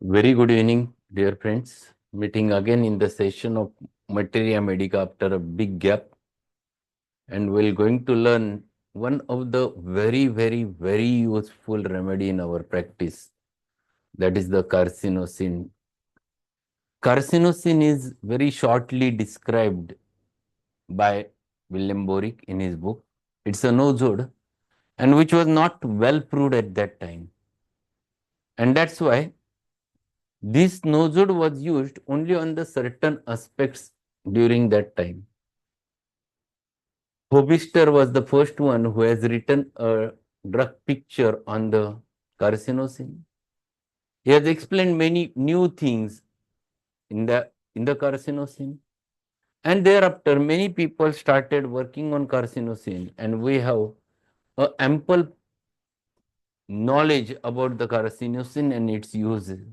Very good evening, dear friends. Meeting again in the session of Materia Medica after a big gap. And we're going to learn one of the very useful remedy in our practice. That is the carcinocin. Carcinocin is very shortly described by William Boericke in his book. It's a nosode and which was not well proved at that time. And that's why this nosode was used only on the certain aspects during that time. Hobister was the first one who has written a drug picture on the carcinocin. He has explained many new things in the carcinocin. And thereafter, many people started working on carcinocin, and we have a ample knowledge about the carcinocin and its uses.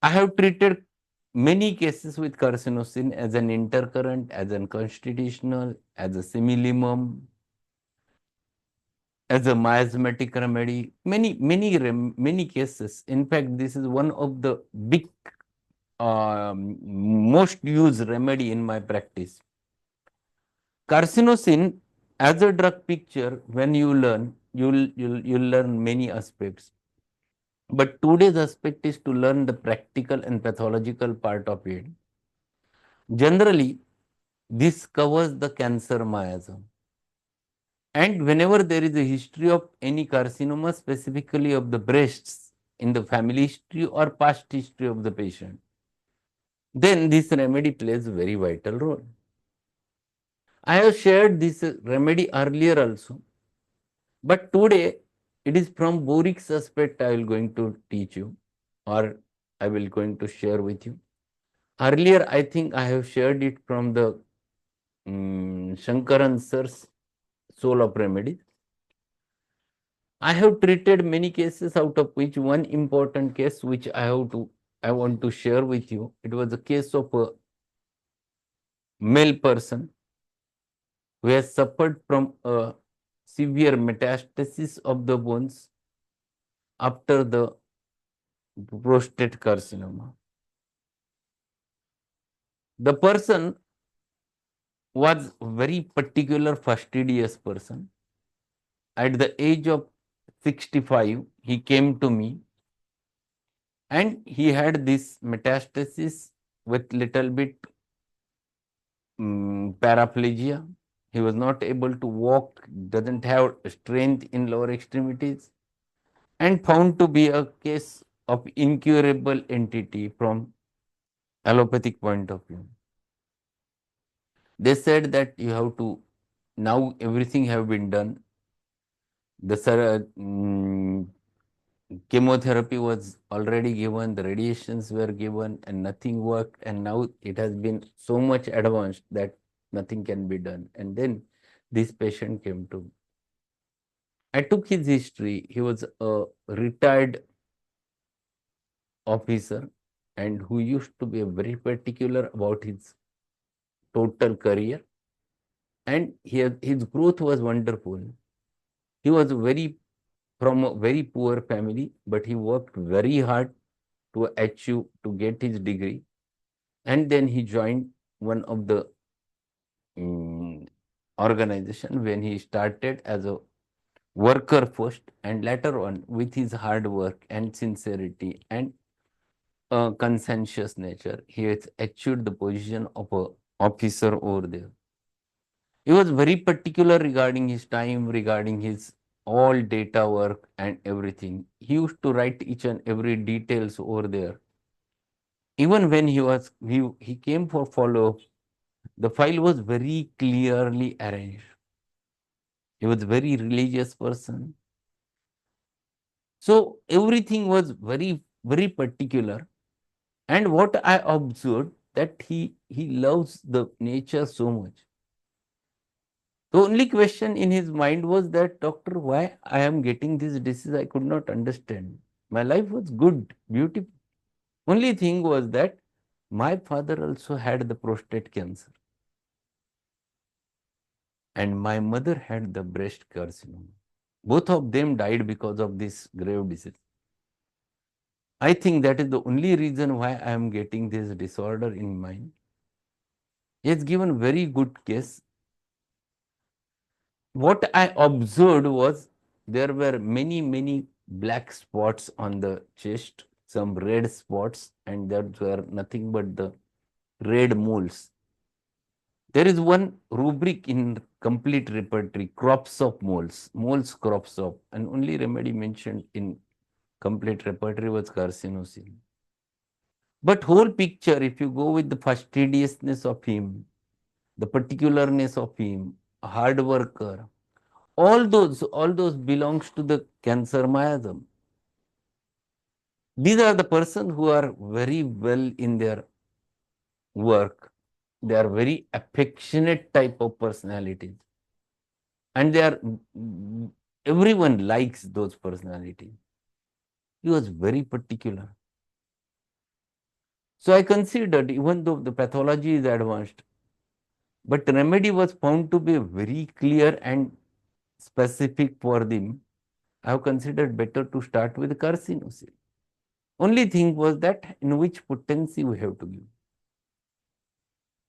I have treated many cases with carcinocin as an intercurrent, as an constitutional, as a similimum, as a miasmatic remedy. Many cases. In fact, this is one of the big, most used remedy in my practice. Carcinocin, as a drug picture, when you learn, you'll learn many aspects. But today's aspect is to learn the practical and pathological part of it. Generally, this covers the cancer miasm. And whenever there is a history of any carcinoma, specifically of the breasts, in the family history or past history of the patient, then this remedy plays a very vital role. I have shared this remedy earlier also, but today it is from Boericke's aspect I will going to teach you, or I will going to share with you. Earlier, I think I have shared it from the Shankaran sir's Soul of Remedy. I have treated many cases, out of which one important case which I want to share with you. It was a case of a male person who has suffered from a severe metastasis of the bones after the prostate carcinoma. The person was a very particular fastidious person. At the age of 65, he came to me and he had this metastasis with little bit paraplegia. He was not able to walk, doesn't have strength in lower extremities, and found to be a case of incurable entity from allopathic point of view. They said that you have to, now everything have been done. The chemotherapy was already given, the radiations were given, and nothing worked. And now it has been so much advanced that nothing can be done. And then this patient came to me. I took his history. He was a retired officer and who used to be very particular about his total career. And his growth was wonderful. He was from a very poor family, but he worked very hard to achieve, to get his degree. And then he joined one of the organization when he started as a worker first, and later on with his hard work and sincerity and conscientious nature, he has achieved the position of a officer over there. He was very particular regarding his time, regarding his all data work and everything. He used to write each and every details over there. Even when he came for follow-up, the file was very clearly arranged. He was a very religious person. So everything was very particular. And what I observed that he loves the nature so much. The only question in his mind was that, doctor, why I am getting this disease, I could not understand. My life was good, beautiful. Only thing was that my father also had the prostate cancer. And my mother had the breast carcinoma. Both of them died because of this grave disease. I think that is the only reason why I am getting this disorder in mind. He has given very good case. What I observed was there were many black spots on the chest, some red spots, and that were nothing but the red moles. There is one rubric in complete repertory, crops of moles, moles crops of, and only remedy mentioned in complete repertory was carcinocin. But whole picture, if you go with the fastidiousness of him, the particularness of him, a hard worker, all those belongs to the cancer miasm. These are the persons who are very well in their work. They are very affectionate type of personalities, and they are everyone likes those personalities. He was very particular. So I considered, even though the pathology is advanced, but remedy was found to be very clear and specific for them. I have considered better to start with carcinosin. Only thing was that in which potency we have to give.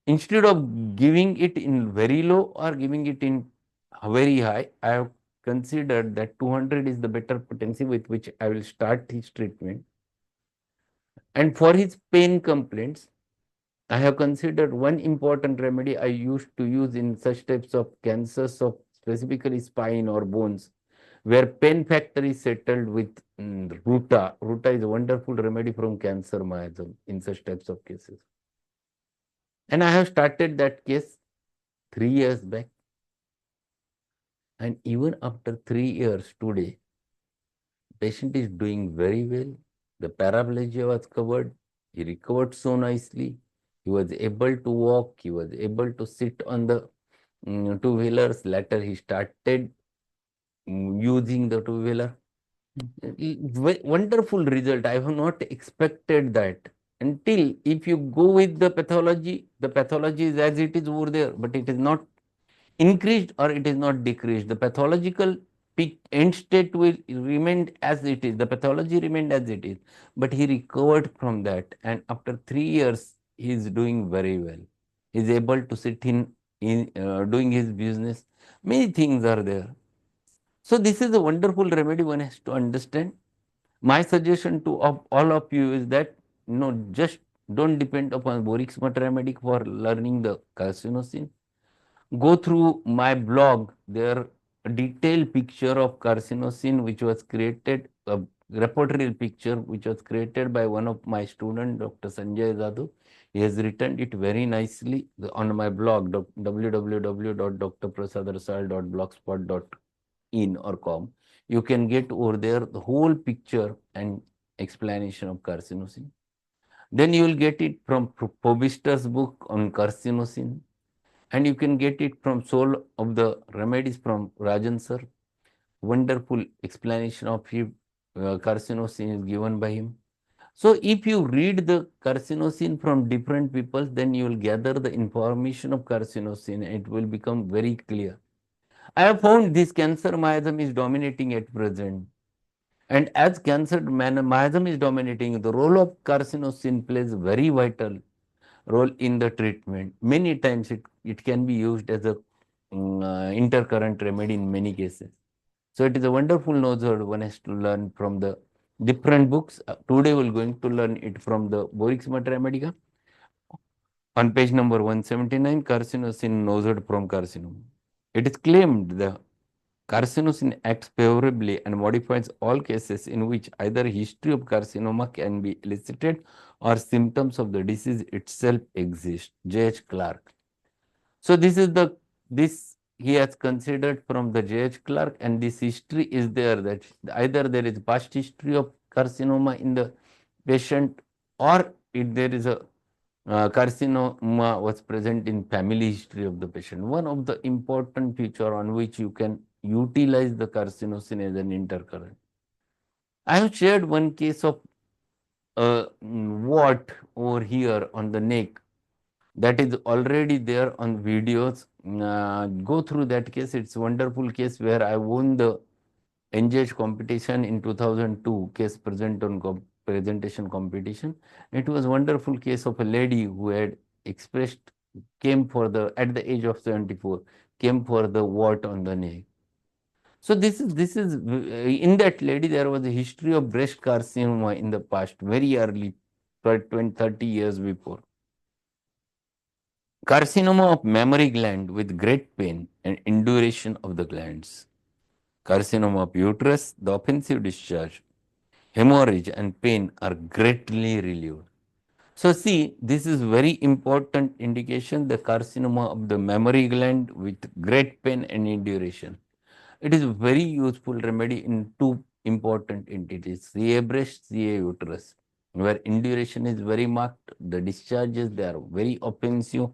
Instead of giving it in very low or giving it in very high, I have considered that 200 is the better potency with which I will start his treatment. And for his pain complaints, I have considered one important remedy I used to use in such types of cancers of specifically spine or bones, where pain factor is settled with ruta. Ruta is a wonderful remedy from cancer miasm in such types of cases. And I have started that case 3 years back. And even after 3 years today, patient is doing very well. The paraplegia was covered. He recovered so nicely. He was able to walk. He was able to sit on the two-wheelers. Later, he started using the two-wheeler. Wonderful result. I have not expected that. Until if you go with the pathology is as it is over there, but it is not increased or it is not decreased. The pathological peak end state will remain as it is. The pathology remained as it is, but he recovered from that, and after 3 years, he is doing very well. He is able to sit in doing his business. Many things are there. So this is a wonderful remedy one has to understand. My suggestion to all of you is that just don't depend upon Boericke's remedy for learning the carcinosin. Go through my blog. There a detailed picture of carcinosin which was created, a reportorial picture which was created by one of my students, Dr. Sanjay Zadu. He has written it very nicely on my blog, www.drprasadrasal.blogspot.in or com. You can get over there the whole picture and explanation of carcinosin. Then you will get it from Pobister's book on carcinosin, and you can get it from Soul of the Remedies from Rajan sir. Wonderful explanation of him. Carcinosin is given by him. So if you read the carcinosin from different people, then you will gather the information of carcinosin. It will become very clear. I have found this cancer miasm is dominating at present. And as cancer miasm is dominating, the role of carcinosin plays very vital role in the treatment. Many times it can be used as a intercurrent remedy in many cases. So it is a wonderful knowledge one has to learn from the different books. Today we are going to learn it from the Boericke's Materia Medica. On page number 179, carcinosin nosed from carcinoma. It is claimed the carcinosin acts favorably and modifies all cases in which either history of carcinoma can be elicited or symptoms of the disease itself exist. J.H. Clark. So this he has considered from the J.H. Clark, and this history is there, that either there is past history of carcinoma in the patient, or if there is a carcinoma was present in family history of the patient. One of the important feature on which you can utilize the carcinosin as an intercurrent. I have shared one case of a wart over here on the neck that is already there on videos. Go through that case. It's a wonderful case where I won the NGH competition in 2002, case present on presentation competition. It was wonderful case of a lady who had expressed, came for the, at the age of 74, came for the wart on the neck. So this is in that lady there was a history of breast carcinoma in the past, very early, 20, 30 years before. Carcinoma of mammary gland with great pain and induration of the glands. Carcinoma of uterus, the offensive discharge, hemorrhage and pain are greatly relieved. So see, this is very important indication, the carcinoma of the mammary gland with great pain and induration. It is a very useful remedy in two important entities, CA breast, CA uterus, where induration is very marked, the discharges, they are very offensive,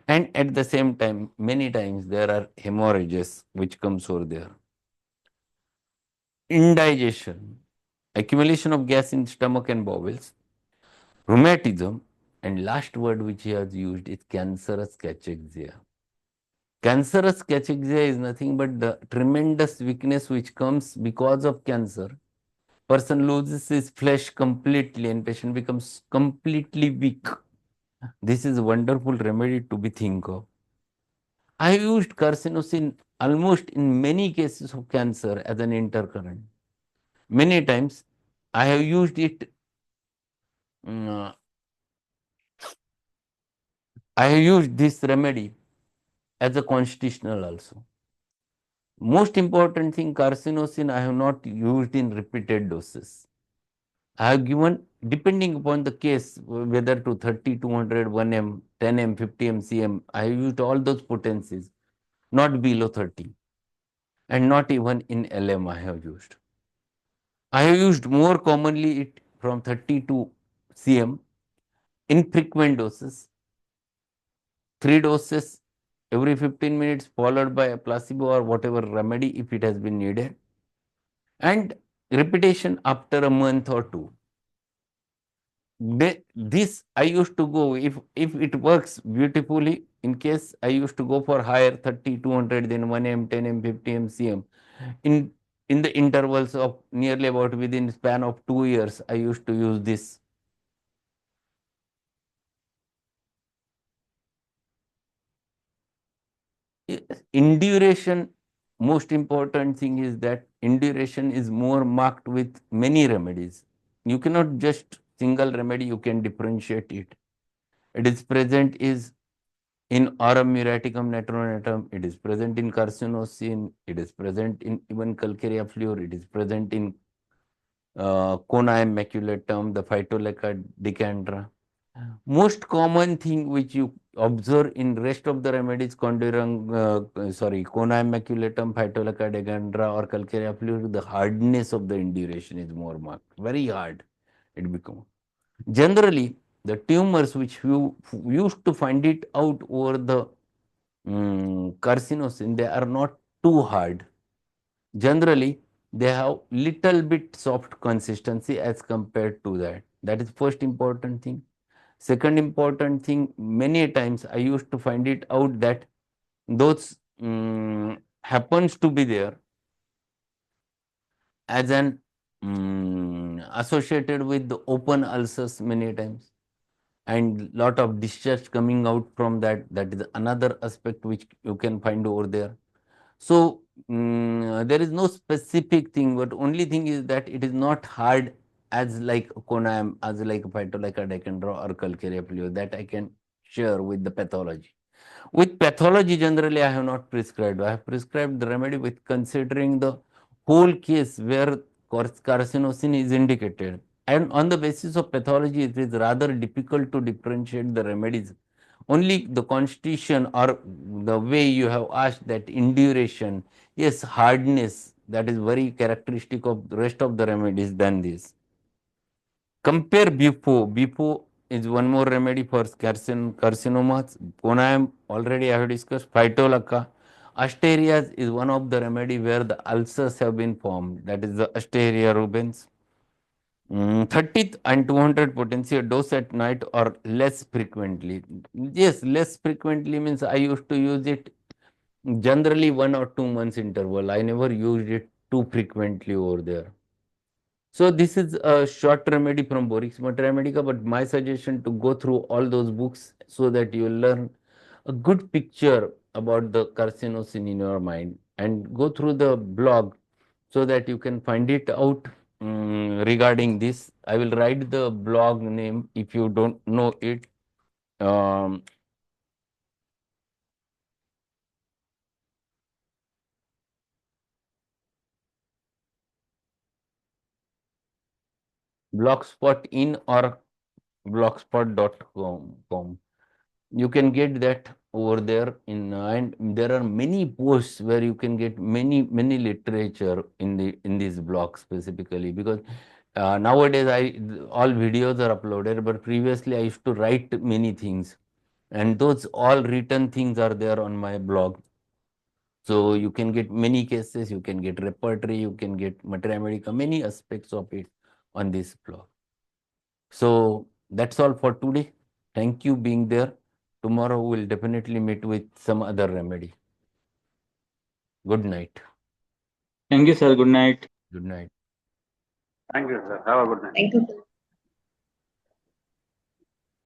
and at the same time, many times there are hemorrhages which comes over there. Indigestion, accumulation of gas in stomach and bowels, rheumatism, and last word which he has used is cancerous cachexia. Cancerous cachexia is nothing but the tremendous weakness which comes because of cancer. Person loses his flesh completely and patient becomes completely weak. This is a wonderful remedy to be think of. I have used carcinocin almost in many cases of cancer as an intercurrent. Many times I have used it. mm, I have used this remedy as a constitutional also. Most important thing, carcinocin I have not used in repeated doses. I have given, depending upon the case, whether to 30, 200, 1M, 10M, 50M, CM, I have used all those potencies, not below 30, and not even in LM I have used. I have used more commonly it from 30 to CM in frequent doses, 3 doses every 15 minutes followed by a placebo or whatever remedy if it has been needed, and repetition after a month or two. This I used to go, if it works beautifully, in case I used to go for higher 30, 200, then 1M, 10M, 50M, CM. In the intervals of nearly about within span of 2 years, I used to use this. Induration, most important thing is that induration is more marked with many remedies. You cannot just single remedy, you can differentiate it. It is present is in aurum muraticum natronatum, it is present in carcinocin, it is present in even calcarea fluor, it is present in conium maculatum, the phytolacca decandra. Most common thing which you observe in rest of the remedies, conium maculatum, phytolacca decandra or calcarea fluor, the hardness of the induration is more marked, very hard it becomes. Generally, the tumors which you used to find it out over the carcinocin, they are not too hard. Generally, they have little bit soft consistency as compared to that. That is first important thing. Second important thing, many times I used to find it out that those happens to be there as an associated with the open ulcers many times, and lot of discharge coming out from that. That is another aspect which you can find over there. So there is no specific thing, but only thing is that it is not hard as like conium, as like phytolacca decandra or calcarea fluor, that I can share with the pathology. With pathology, generally, I have not prescribed. I have prescribed the remedy with considering the whole case where carcinocin is indicated. And on the basis of pathology, it is rather difficult to differentiate the remedies. Only the constitution or the way you have asked, that induration, yes, hardness, that is very characteristic of the rest of the remedies than this. Compare Bufo. Bufo is one more remedy for carcinomas. Conium, already I have discussed. Phytolacca. Asterias is one of the remedy where the ulcers have been formed. That is the Asteria rubens. 30th and 200 potency dose at night or less frequently. Yes, less frequently means I used to use it generally 1 or 2 months interval. I never used it too frequently over there. So this is a short remedy from Boericke's Materia Medica, but my suggestion to go through all those books so that you will learn a good picture about the carcinocin in your mind, and go through the blog so that you can find it out regarding this. I will write the blog name if you don't know it. Um, blogspot in or blogspot.com. You can get that over there in, and there are many posts where you can get many literature in these blogs specifically, because nowadays all videos are uploaded, but previously I used to write many things, and those all written things are there on my blog. So you can get many cases, you can get repertory, you can get Materia Medica, many aspects of it on this blog. So that's all for today. Thank you being there. Tomorrow we'll definitely meet with some other remedy. Good night. Thank you, sir. Good night. Good night. Thank you, sir. Have a good night. Thank you, sir.